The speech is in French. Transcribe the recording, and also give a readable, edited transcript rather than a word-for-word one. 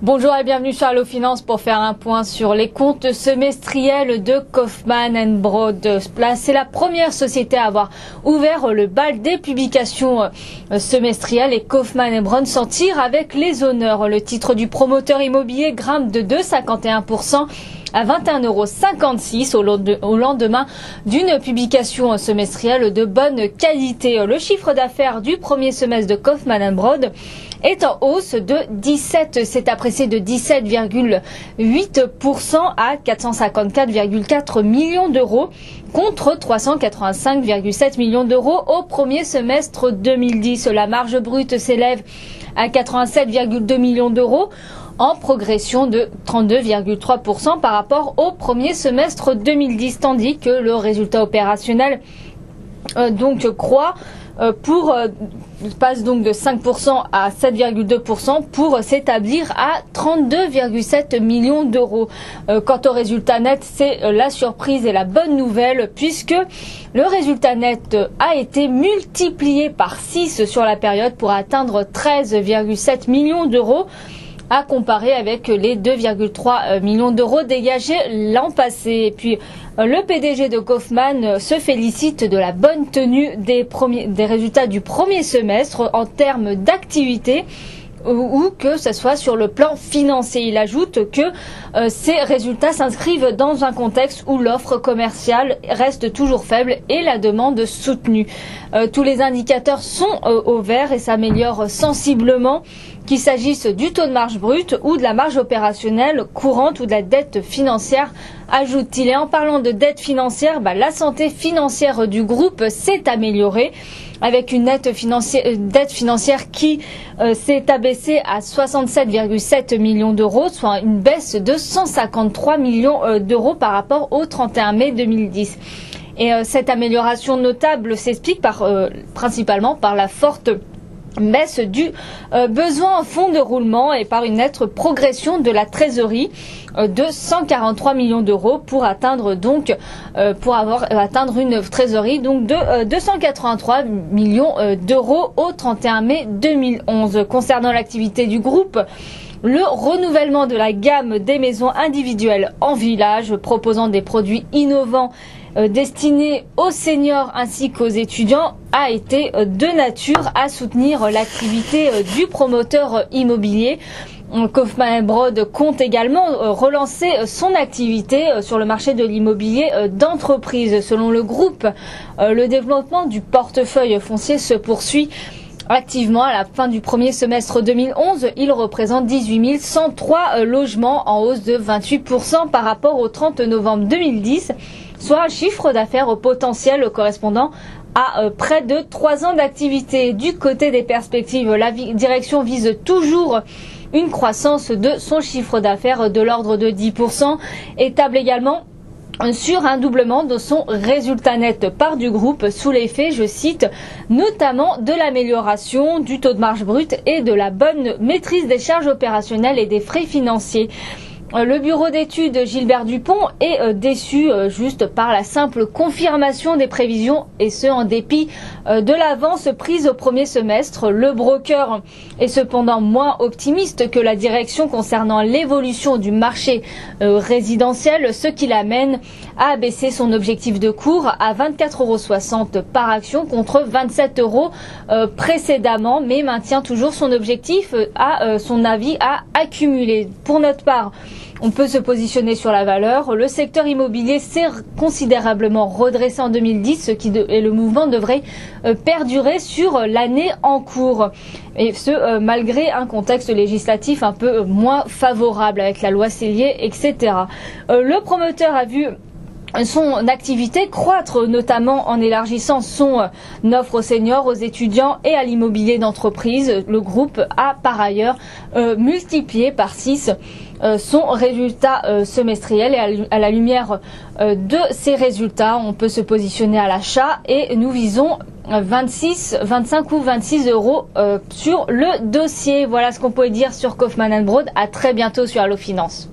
Bonjour et bienvenue sur Allo Finance pour faire un point sur les comptes semestriels de Kaufmann & Broad. C'est la première société à avoir ouvert le bal des publications semestrielles et Kaufmann & Broad s'en tire avec les honneurs. Le titre du promoteur immobilier grimpe de 2,51% à 21,56 € au lendemain d'une publication semestrielle de bonne qualité. Le chiffre d'affaires du premier semestre de Kaufmann & Broad est en hausse de 17, s'est apprécié de 17,8% à 454,4 millions d'euros contre 385,7 millions d'euros au premier semestre 2010. La marge brute s'élève à 87,2 millions d'euros en progression de 32,3% par rapport au premier semestre 2010, tandis que le résultat opérationnel croît passe donc de 5% à 7,2% pour s'établir à 32,7 millions d'euros. Quant au résultat net, c'est la surprise et la bonne nouvelle puisque le résultat net a été multiplié par 6 sur la période pour atteindre 13,7 millions d'euros, à comparer avec les 2,3 millions d'euros dégagés l'an passé. Et puis le PDG de Kaufmann se félicite de la bonne tenue des résultats du premier semestre en termes d'activité ou que ce soit sur le plan financier. Il ajoute que ces résultats s'inscrivent dans un contexte où l'offre commerciale reste toujours faible et la demande soutenue. Tous les indicateurs sont au vert et s'améliorent sensiblement, qu'il s'agisse du taux de marge brute ou de la marge opérationnelle courante ou de la dette financière, ajoute-t-il. Et en parlant de dette financière, la santé financière du groupe s'est améliorée avec une dette financière qui s'est abaissée à 67,7 millions d'euros, soit une baisse de 153 millions d'euros par rapport au 31 mai 2010. Et cette amélioration notable s'explique principalement par la forte baisse du besoin en fonds de roulement et par une nette progression de la trésorerie de 143 millions d'euros pour atteindre une trésorerie de 283 millions d'euros au 31 mai 2011. Concernant l'activité du groupe, le renouvellement de la gamme des maisons individuelles en village proposant des produits innovants destinés aux seniors ainsi qu'aux étudiants a été de nature à soutenir l'activité du promoteur immobilier. Kaufmann & Broad compte également relancer son activité sur le marché de l'immobilier d'entreprise. Selon le groupe, le développement du portefeuille foncier se poursuit activement. À la fin du premier semestre 2011, il représente 18 103 logements en hausse de 28% par rapport au 30 novembre 2010, soit un chiffre d'affaires au potentiel correspondant à près de 3 ans d'activité. Du côté des perspectives, la direction vise toujours une croissance de son chiffre d'affaires de l'ordre de 10% et table également sur un doublement de son résultat net part du groupe sous l'effet, je cite, notamment de l'amélioration du taux de marge brute et de la bonne maîtrise des charges opérationnelles et des frais financiers. Le bureau d'études Gilbert Dupont est déçu juste par la simple confirmation des prévisions et ce en dépit de l'avance prise au premier semestre. Le broker est cependant moins optimiste que la direction concernant l'évolution du marché résidentiel, ce qui l'amène à abaisser son objectif de cours à 24,60 € par action contre 27 € précédemment, mais maintient toujours son objectif à son avis à accumuler. Pour notre part, on peut se positionner sur la valeur. Le secteur immobilier s'est considérablement redressé en 2010, et le mouvement devrait perdurer sur l'année en cours. Et ce, malgré un contexte législatif un peu moins favorable avec la loi Sellier, etc. Le promoteur a vu son activité croître, notamment en élargissant son offre aux seniors, aux étudiants et à l'immobilier d'entreprise. Le groupe a par ailleurs multiplié par 6 son résultat semestriel et à la lumière de ces résultats, on peut se positionner à l'achat et nous visons 25 ou 26 € sur le dossier. Voilà ce qu'on pouvait dire sur Kaufmann & Broad. À très bientôt sur Allo Finance.